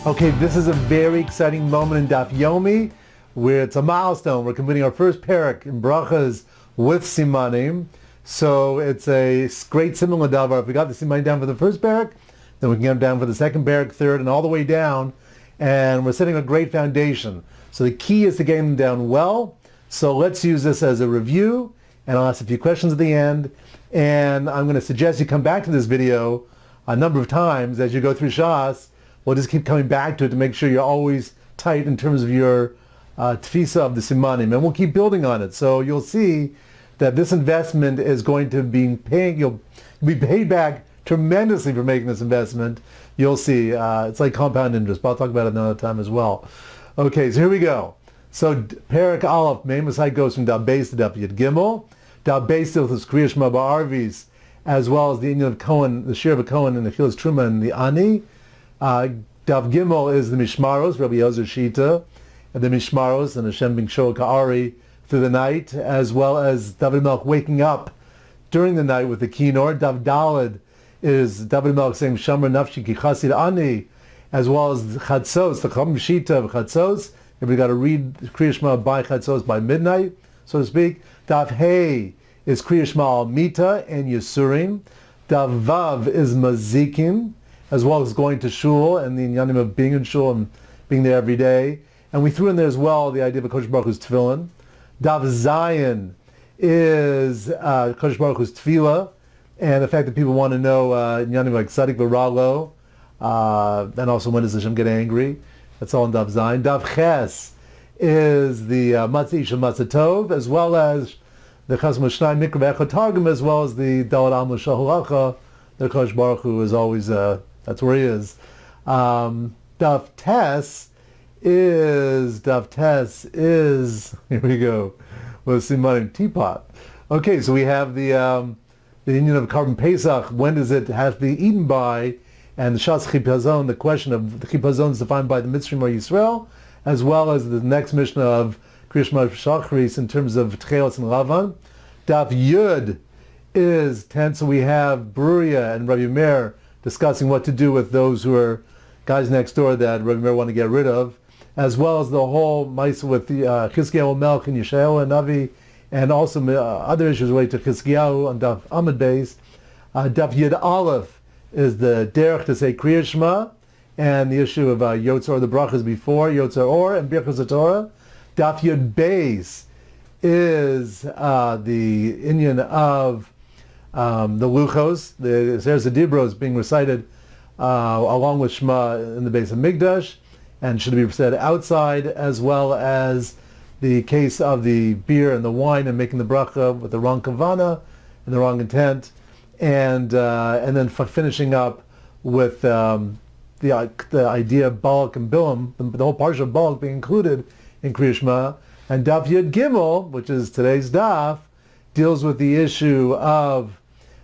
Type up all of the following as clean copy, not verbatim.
Okay, this is a very exciting moment in Daf Yomi, where it's a milestone. We're completing our first Perek in Brachas with Simanim. So it's a great similar davar. If we got the Simanim down for the first Perek, then we can get them down for the second Perek, third, and all the way down. And we're setting a great foundation. So the key is to get them down well. So let's use this as a review, and I'll ask a few questions at the end. And I'm going to suggest you come back to this video a number of times as you go through Shas. We'll just keep coming back to it to make sure you're always tight in terms of your tfisa of the Simanim, and we'll keep building on it. So you'll see that this investment is going to be paying. You'll be paid back tremendously for making this investment. You'll see. It's like compound interest, but I'll talk about it another time as well. Okay, so here we go. So Perek Aleph, main Masai goes from Daf Beis to Daf Yud Gimel. Daf Beis deals with Kriya Shema Ba'arvis, as well as the Indian of Cohen, the share of a Cohen, and the Chilas Truma and the Ani. Daf Gimel is the Mishmaros, Rabbi Yozer Shita, and the Mishmaros, and Hashem being Shoah Ka'ari through the night, as well as David Melch waking up during the night with the Kinor. Daf Daled is David Melch saying Shamar Nafshi Ki Chasid Ani, as well as Chatzos, the Chacham Shita of Chatzos. Everybody got to read Kriya Shema by Chatzos by midnight, so to speak. Daf Hey is Kriya Shema al Mita and Yisurim. Daf Vav is Mazikim, as well as going to shul and the inyanim of being in shul and being there every day. And we threw in there as well the idea of a Kodesh Baruch Hu's tefillin. Dav Zayin is Kodesh Baruch Hu's tefillah, and the fact that people want to know inyanim like Tzadik v'Ralo, and also when does Hashem get angry. That's all in Dav Zayin. Dav Ches is the Matzah Isha Matzah Tov, as well as the Chasam Shnai Mikra V'Echad Targum, as well as the Dalad Alma Shahulacha. The Kodesh Baruch Hu is always that's where he is. Daf Tes is here we go with Simanim teapot. Okay, so we have the Indian of Carbon Pesach. When does it have to be eaten by? And the Shas Chipazon, the question of the Chipazon is defined by the Mitzrim or Yisrael, as well as the next Mishnah of Kriya Shema Shachris in terms of Tchelos and Lavan. Daf Yud is 10, so we have Bruria and Rabbi Meir discussing what to do with those who are guys next door that Rabbi Meir want to get rid of, as well as the whole mice with the Chizkiyahu Melch and Yeshayahu and Navi, and also other issues related to Chizkiyahu on Daf Amud Beis. Daf Yud Aleph is the derech to say Kriya Shema, and the issue of Yotzor, the brachas before Yotzor Or and Birchos Torah. Daf Yud Beis is the Indian of the Luchos, the Seres Dibros being recited along with Shema in the base of Migdash, and should be said outside, as well as the case of the beer and the wine and making the bracha with the wrong kavana and the wrong intent, and then finishing up with the idea of Balak and Bilam, the whole parsha of Balak being included in Kriya Shema. And Daf Yud Gimel, which is today's daf, deals with the issue of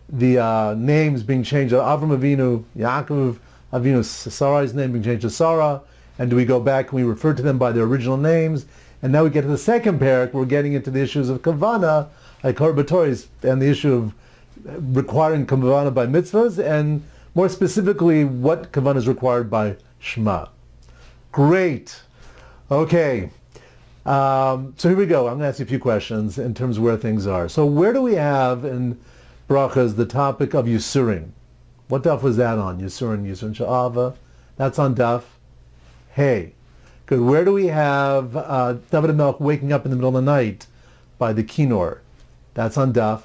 the names being changed. Avram Avinu, Yaakov Avinu, Sarai's name being changed to Sarah, and do we go back and we refer to them by their original names? And now we get to the second parak, we're getting into the issues of Kavana, like Korbatori's, and the issue of requiring Kavana by mitzvahs, and more specifically, what Kavana is required by Shema. Great. Okay. So here we go. I'm going to ask you a few questions in terms of where things are. So where do we have in Brachas the topic of Yisurim? What daf was that on? Yisurim Sha'ava. That's on daf Hey. Good. Where do we have David Melch waking up in the middle of the night by the Kinor? That's on daf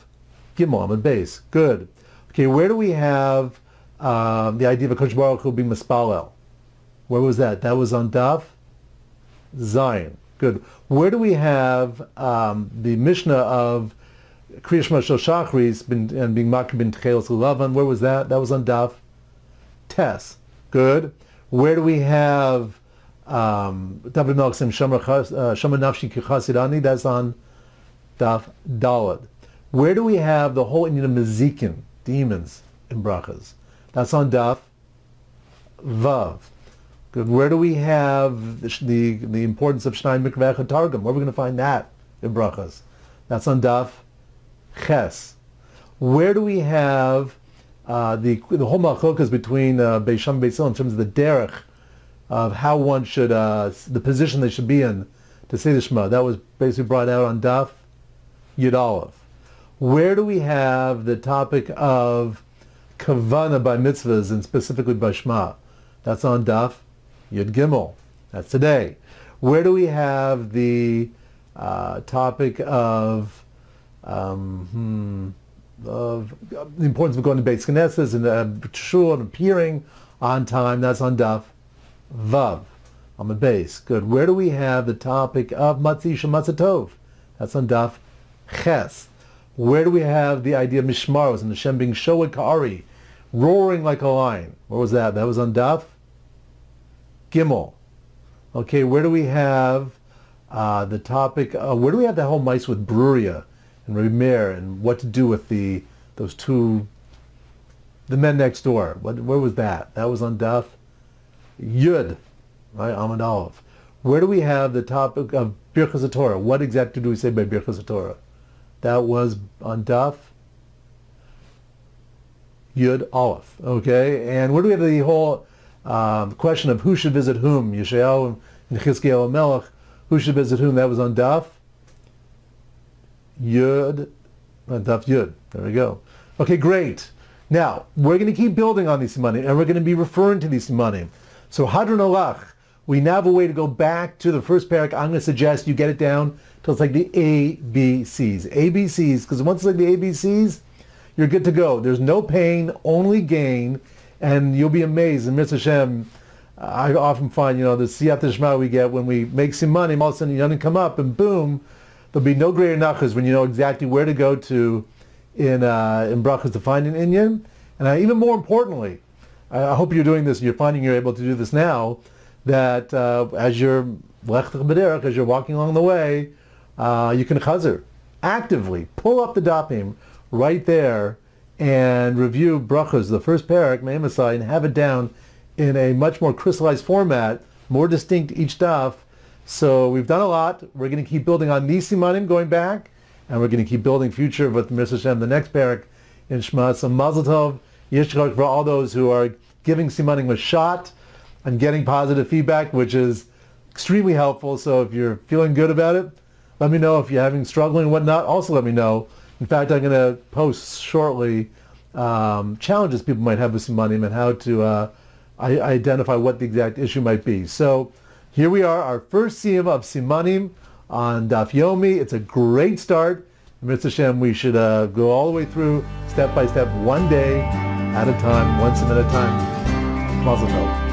Gimel Amud Beis. Good. Okay, where do we have the idea of a Kodesh Baruch Hu being Mispalel? Where was that? That was on daf Zion. Good. Where do we have the Mishnah of Kriya Shema Shel Shachris and being Makir bin Tchelos Lavan? Where was that? That was on Daf Tes. Good. Where do we have David Melch saying Shama Nafshi Ki Chasid Ani? That's on Daf Dalad. Where do we have the whole Indian of Mezikin, demons, in Brachas? That's on Daf Vav. Good. Where do we have the importance of Shnai Mikra V'Echad Targum? Where are we going to find that in Brachas? That's on Daf Ches. Where do we have the whole malchokas between Beis Shammai and Beis Hillel in terms of the derech of how one should, the position they should be in to say the Shema. That was basically brought out on Daf Yud Aleph. Where do we have the topic of Kavana by mitzvahs and specifically by Shema? That's on Daf Yud Gimel. That's today. Where do we have the topic of the importance of going to Beis Knesset and shul and appearing on time? That's on Daf Vav. On the base. Good. Where do we have the topic of Matzi Shematzah Tov? That's on Daf Ches. Where do we have the idea of Mishmaros and Hashem being Shoed Ka'ari, roaring like a lion? Where was that? That was on Daf Gimel. Okay, where do we have the topic, where do we have the whole mice with Bruria and Remer and what to do with the men next door? Where was that? That was on Daf Yud, right? Amud Aleph. Where do we have the topic of Berachos Perek? What exactly do we say by Berachos Perek? That was on Daf Yud Aleph. Okay, and where do we have the whole question of who should visit whom? Yeshayahu and Chizkiyahu Melech. Who should visit whom? That was on Daf Yud. Daf Yud. There we go. Okay, great. Now, we're going to keep building on these Simanim, and we're going to be referring to these Simanim. So, Hadron Olach, we now have a way to go back to the first parak. I'm going to suggest you get it down till it's like the ABCs. ABCs, because once it's like the ABCs, you're good to go. There's no pain, only gain, and you'll be amazed. And Mitzvah Hashem, I often find, the Siyat Shema we get when we make Simanim, all of a sudden you come up and boom, there'll be no greater nachas when you know exactly where to go to in brachas to find an inyan. And even more importantly, I hope you're doing this and you're finding you're able to do this now, that as you're as you're walking along the way, you can chazer, actively pull up the dapim right there and review brachas, the first parak, Me'emasai, and have it down in a much more crystallized format, more distinct each daf. So we've done a lot. We're going to keep building on these simanim going back, and we're going to keep building future with Mitzvah Hashem, the next parak in Shema. So Mazel Tov, Yishchak for all those who are giving simanim a shot and getting positive feedback, which is extremely helpful. So if you're feeling good about it, let me know. If you're having struggling and whatnot, also let me know. In fact, I'm going to post shortly challenges people might have with simanim and how to identify what the exact issue might be. So here we are, our first siyum of simanim on Daf Yomi. It's a great start. Mitzvah Hashem, we should go all the way through, step by step, one day at a time, one sim at a time. Mazel tov.